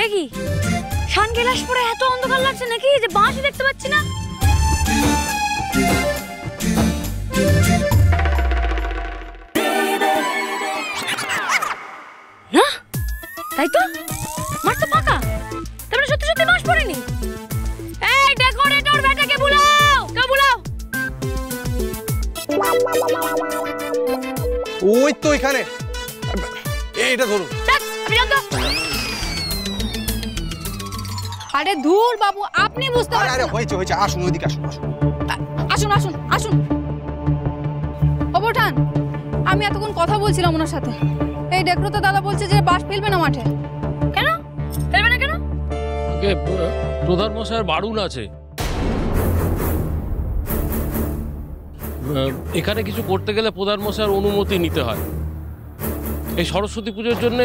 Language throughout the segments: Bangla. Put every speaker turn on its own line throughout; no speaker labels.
এ কি সানগ্লাস পরে এত অন্ধকার লাগছে নাকি যে বাঁশই দেখতে পাচ্ছি না? না তাই তো, মাঠ তো ফাঁকা, তারপরে সত্যি সত্যি বাঁশ পড়েনি। এই ডেকোরেটর বেটাকে বুলাও, কেউ বুলাও।
ওই তো এখানে, এইটা ধরুন।
আরে ধুর বাবু, আপনি বুঝতে পারছেন?
আরে হয়েছে হয়েছে, আসুন ওইদিকে আসুন।
আসুন আসুন আসুন। অবঠান, আমি এতক্ষণ কথা বলছিলাম ওনার সাথে। এই ডেকোরেটর দাদা বলছে যে বাঁশ ফেলবে না মাঠে।
কেন ফেলবে না কেন?
প্রধান মশাইয়ের বারণ আছে, এখানে কিছু করতে গেলে প্রধান মশাইয়ের অনুমতি নিতে হয়। এই সরস্বতী পুজোর জন্য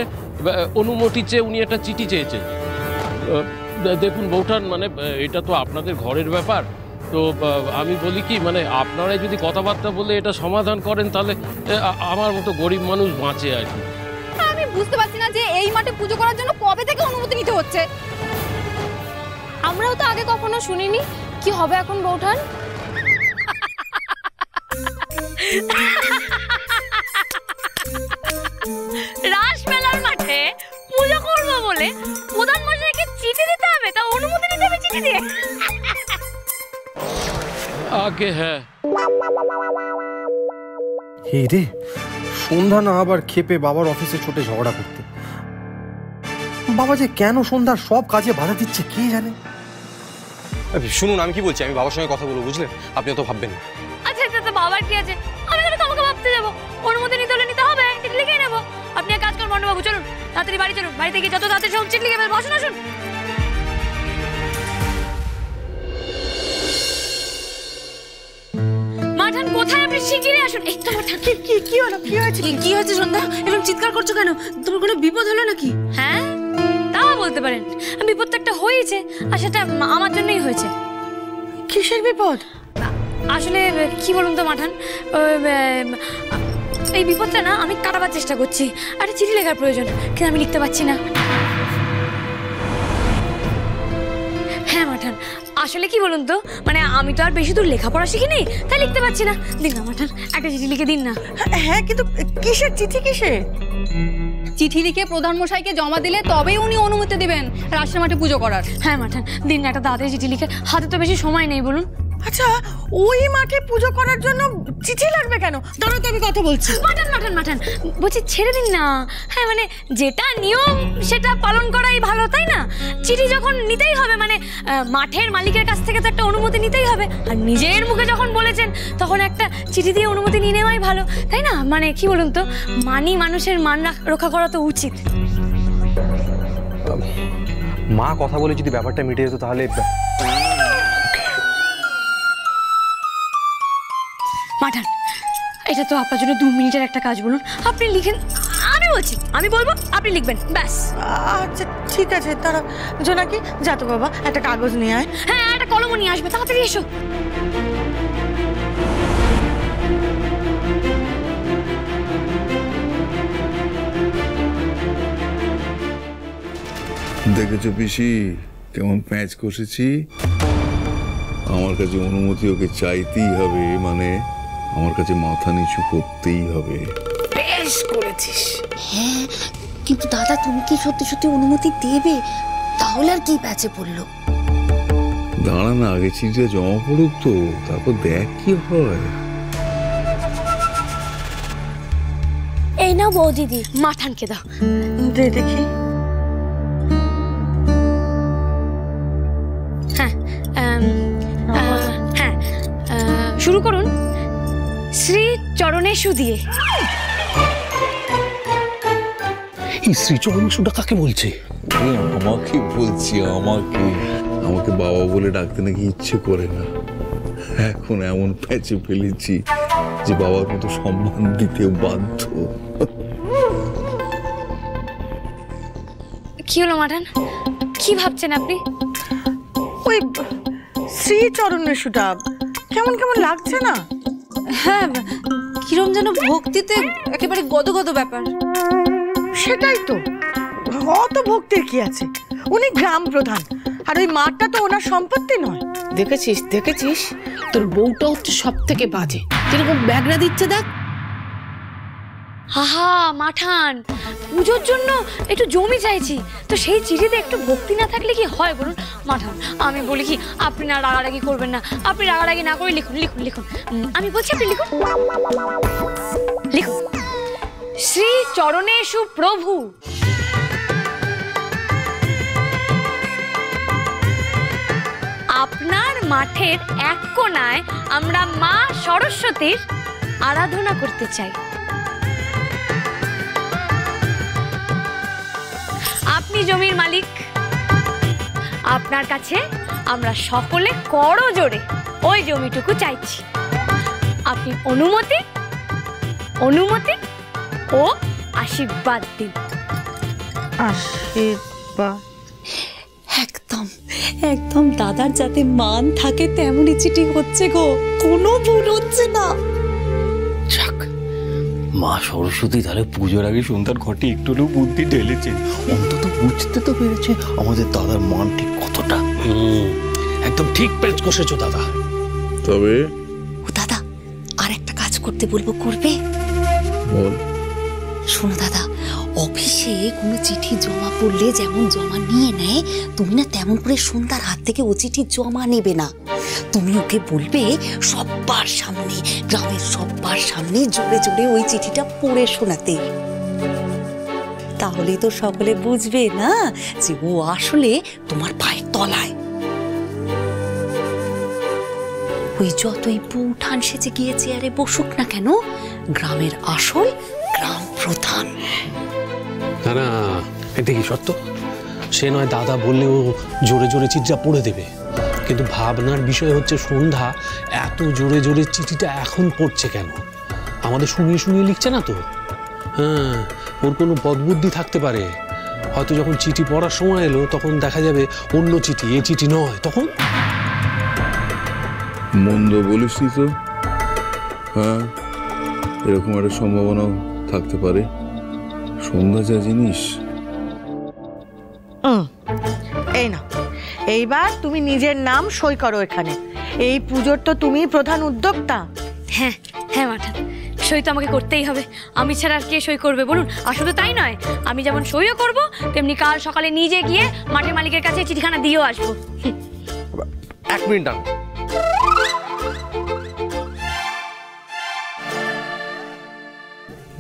অনুমতি চেয়ে উনি একটা চিঠি চেয়েছেন। দেখুন বৌঠান, মানে এটা তো আপনাদের ঘরের ব্যাপার, তো আমি বলি কি, মানে আপনারাই যদি কথাবার্তা বলে এটা সমাধান করেন তাহলে আমার মতো গরিব মানুষ বাঁচে আর কি।
আমি বুঝতে পারছি না যে এই মাঠে পুজো করার জন্য কবে থেকে অনুমতি নিতে হচ্ছে।
আমরাও তো আগে কখনো শুনিনি। কি হবে এখন বৌঠান?
রাসমেলার মাঠে পুজো করবো বলে প্রধান মশাইকে চিঠি দিতে হবে, তা অনুমতি নিতে হবে চিঠি দিয়ে?
আগে হ্যাঁ।
এই রে, সন্ধ্যা না আবার খেপে বাবার অফিসে ছোটে ঝগড়া করতে। বাবা যে কেন সন্ধ্যার সব কাজে বাধা দিচ্ছে কে জানে। শুনুন আমি কি বলছি, আমি বাবার সঙ্গে কথা বলবো, বুঝলেন? আপনি তো ভাববেন না।
আচ্ছা আচ্ছা, তো বাবার কি আছে, আমি তো তোমাকে ভাবতে যাবো? অনুমতি নিতে হলে নিতে হবে, চিঠি লিখে নেবো। আপনি এক কাজ করুন বাবু, চলুন তাড়াতাড়ি বাড়ি চলুন, বাড়িতে গিয়ে যত তাড়াতাড়ি সব চিঠি লিখে ফেলবো। আসুন আসুন। মাঠান কোথায়? আপনি শিগগিরই আসুন। এই তো মাঠান।
কি হলো? কি হয়েছে? কি হয়েছে সন্ধ্যা? এরকম চিৎকার করছো কেন? তোমার কোনো বিপদ হলো নাকি?
হ্যাঁ তাও বলতে পারেন, বিপদ তো একটা হয়েছে, আর সেটা আমার জন্যই হয়েছে।
কিসের বিপদ?
আসলে কি বলুন তো মাঠান, এই বিপদটা না আমি কাটাবার চেষ্টা করছি। একটা চিঠি লেখার প্রয়োজন, কিন্তু আমি লিখতে পারছি না। হ্যাঁ মাঠান, আসলে কি বলুন তো, মানে আমি তো আর বেশি দূর লেখাপড়া শিখিনি, তাই লিখতে পারছি না। দিন না মাঠান, একটা চিঠি লিখে দিন না।
হ্যাঁ কিন্তু কিসের চিঠি? কিসের
চিঠি লিখে প্রধান মশাইকে জমা দিলে তবেই উনি অনুমতি দিবেন রাসের মাঠে পুজো করার।
হ্যাঁ মাঠান, দিন না একটা তাড়াতাড়ি চিঠি লিখে, হাতে তো বেশি সময় নেই। বলুন।
আচ্ছা, ওই মাঠে পুজো করার জন্য চিঠি লাগবে কেন? দাঁড়াও তো, আমি কথা বলছি।
মাঠান মাঠান মাঠান বলছি, ছেড়ে দিন না। হ্যাঁ মানে যেটা নিয়ম সেটা পালন করাই ভালো, তাই না? চিঠি যখন নিতেই হবে, মানে মাঠের মালিকের কাছ থেকে তো একটা অনুমতি নিতেই হবে, আর নিজের মুখে যখন বলেছেন তখন একটা চিঠি দিয়ে অনুমতি নিয়ে নেওয়াই ভালো, তাই না? মানে কি বলুন তো, মানুষের মান রক্ষা করা তো উচিত।
মা কথা বলে যদি ব্যাপারটা মিটে যেত তাহলে।
মাঠান, এটা তো আপনার জন্য 2 মিনিটের একটা কাজ, বলুন আপনি লিখেন। আমি বলছি, আমি বলবো, আপনি লিখবেন, ব্যাস।
আচ্ছা ঠিক আছে, তারা জোনাকি যা তো বাবা, একটা কাগজ নিয়ে আয়।
হ্যাঁ একটা কলমও নিয়ে আসবে, তাড়াতাড়ি এসো।
দেখেছো পিসি কেমন প্যাঁচ কষেছি? আমার কাছে অনুমতি ওকে চাইতেই হবে, মানে আমার কাছে মাথা নিচু করতেই হবে।
বেশ করেছিস।
হ্যাঁ কিন্তু দাদা, তুমি কি সত্যি সত্যি অনুমতি দেবে? তাহলে আর কি প্যাচে পড়লো?
দাঁড়া না, আগে চিঠিটা জমা পড়ুক তো, তারপর দেখ কি হয়।
এই নাও বৌদিদি, মাঠানকে দাও।
দে দেখি।
হ্যাঁ শুরু করুন। শ্রী চরণেশু দিয়ে।
এই শ্রীচরণেশুটা কাকে বলছে?
আমাকে বলছি, আমাকে বাবা বলে ডাকতে নাকি ইচ্ছে করে না। এখন এমন প্যাচে ফেলেছি যে বাবার মতো সম্মান দিতে বাধ্য।
কি হলো মাঠান, কি ভাবছেন আপনি?
ওই শ্রীচরণেশুটা কেমন কেমন লাগছে না?
হ্যাঁ, কিরম যেন ভক্তিতে একেবারে গদগদ ব্যাপার।
সেটাই তো, অত ভক্তির কি আছে? উনি গ্রাম প্রধান, আর ওই মাঠটা তো ওনার সম্পত্তি নয়।
দেখেছিস তোর বউটা হচ্ছে সব থেকে বাজে, কিরকম ব্যাগরা দিচ্ছে দেখ।
হাহা মাঠান, পুজোর জন্য একটু জমি চাইছি, তো সেই চিঠিতে একটু ভক্তি না থাকলে কি হয় বলুন মাঠান? আমি বলি কি, আপনি না রাগারাগি করবেন না, আপনি রাগারাগি না করে লিখুন লিখুন লিখুন। আমি বলছি আপনি লিখুন লিখুন। শ্রী চরণেষু প্রভু, আপনার মাঠের এক কোণায় আমরা মা সরস্বতীর আরাধনা করতে চাই। আপনি জমির মালিক, আপনার কাছে আমরা সকলে করজোড়ে ওই জমিটুকু চাইছি। আপনি অনুমতি ও আশীর্বাদ দিন।
আশীর্বাদ?
একদম একদম দাদার যাতে মান থাকে তেমনই চিঠি হচ্ছে গো, কোনো ভুল হচ্ছে না।
যাক, মা সরস্বতী তাহলে পুজোর আগে সন্ধ্যার ঘটে একটু হলেও বুদ্ধি ঢেলেছে, অন্তত বুঝতে তো পেরেছে আমাদের দাদার মান ঠিক কতটা। একদম ঠিক পেঁচ কষেছো দাদা।
তবে
ও দাদা, আর একটা কাজ করতে বলবো, করবে?
বল।
শোনো দাদা, অফিসে কোনো চিঠি জমা পড়লে যেমন জমা নিয়ে নেয়, তুমি না তেমন করে সন্ধ্যার হাত থেকে ও চিঠি জমা নেবে না। তুমি ওকে বলবে সব্বার সামনে, গ্রামের সব্বার সামনে জোরে জোরে ওই চিঠিটা পড়ে শোনাতে। তাহলেই তো সকলে বুঝবে না যে ও আসলে তোমার পায়ের তলায়। ওই যতই বউঠান সেজে গিয়ে চেয়ারে বসুক না কেন, গ্রামের আসল গ্রাম প্রধান।
না না, এটা কি সত্য? সে নয় দাদা বললেও জোরে জোরে চিঠিটা পড়ে দেবে, কিন্তু ভাবনার বিষয় হচ্ছে সন্ধ্যা এত জোরে জোরে চিঠিটা এখন পড়ছে কেন? আমাদের শুনিয়ে শুনিয়ে লিখছে না তো? হ্যাঁ, ওর কোনো বদবুদ্ধি থাকতে পারে। হয়তো যখন চিঠি পড়ার সময় এলো তখন দেখা যাবে অন্য চিঠি, এ চিঠি নয়, তখন
মন্দ বলিসনি তো। হ্যাঁ, এরকম একটা সম্ভাবনাও থাকতে পারে। সন্ধ্যা যা জিনিস।
এই না, এইবার তুমি নিজের নাম সই করো এখানে। এই পুজোর তো তুমি প্রধান উদ্যোক্তা।
হ্যাঁ হ্যাঁ মাঠান, সই তো আমাকে করতেই হবে, আমি ছাড়া আর কে সই করবে বলুন? আর শুধু তাই নয়, আমি যেমন সইও করব, তেমনি কাল সকালে নিজে গিয়ে মাঠের মালিকের কাছে চিঠিখানা দিয়েও আসবো।
এক মিনিট দাঁড়ান।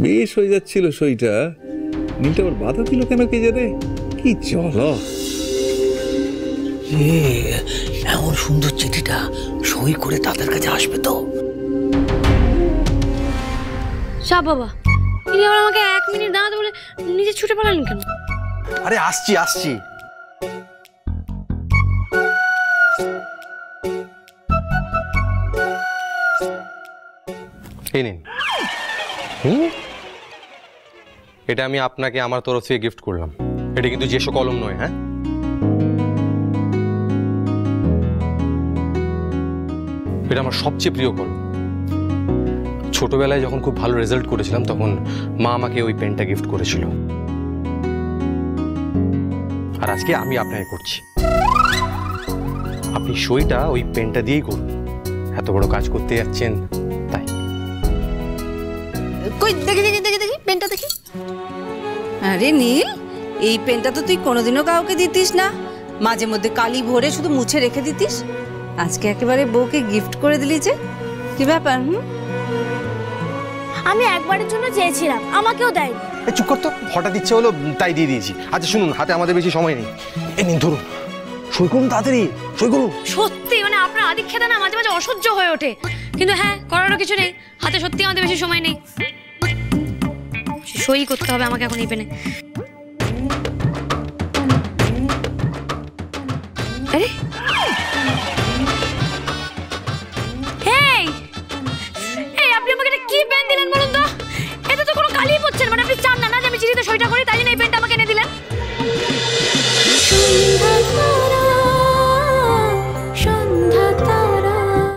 বেশ হয়ে যাচ্ছিল সইটা, নীলটা আবার বাধা দিল কেন কে জানে? কি চলো,
এমন সুন্দর চিঠিটা সই করে তাদের কাছে আসবে তো?
সব বাবা, তিনি আবার আমাকে 1 মিনিট দাঁড়াতে বলে নিজে ছুটে পালালেন কেন?
আরে আসছি আসছি। এই নিন। এটা আমি আপনাকে আমার তরফ থেকে গিফট করলাম। এটা কিন্তু যেসব কলম নয়। হ্যাঁ, এটা আমার সবচেয়ে প্রিয় কলম। ছোটবেলায় যখন খুব ভালো রেজাল্ট করেছিলাম তখন মা আমাকে ওই পেনটা গিফট করেছিল, আর আজকে আমি আপনাকে করছি। আপনি সইটা ওই পেনটা দিয়েই করুন, এত বড় কাজ করতে যাচ্ছেন তাই।
কই দেখি দেখি দেখি দেখি পেনটা দেখি। আরে নীল, এই পেনটা তো তুই কোনোদিনও কাউকে দিতিস না, মাঝে মধ্যে কালি ভরে শুধু মুছে রেখে দিতিস। আজকে একেবারে বউকে গিফট করে দিলি যে, কি ব্যাপার?
আমি একবারের জন্য চেয়েছিলাম, আমাকেও দেয়।
চুপ করতো, হঠাৎ ইচ্ছে হলো তাই দিয়ে দিয়েছি। আচ্ছা শুনুন, হাতে আমাদের বেশি সময় নেই, এই নিন ধরুন, সই করুন তাড়াতাড়ি, সই করুন।
সত্যি মানে আপনার আদিক্ষেতা না মাঝে মাঝে অসহ্য হয়ে ওঠে, কিন্তু হ্যাঁ করারও কিছু নেই, হাতে সত্যি আমাদের বেশি সময় নেই। সই করতে হবে আমাকে এখন এই পেনে। আরে এই আপনি আমাকে এটা কি পেন দিলেন বলুন তো? এতে তো কোনো কালি পড়ছে না, মানে আপনি চান না যে আমি চিঠিতে সইটা করি, তাই জন্য এই পেনটা আমাকে এনে দিলেন।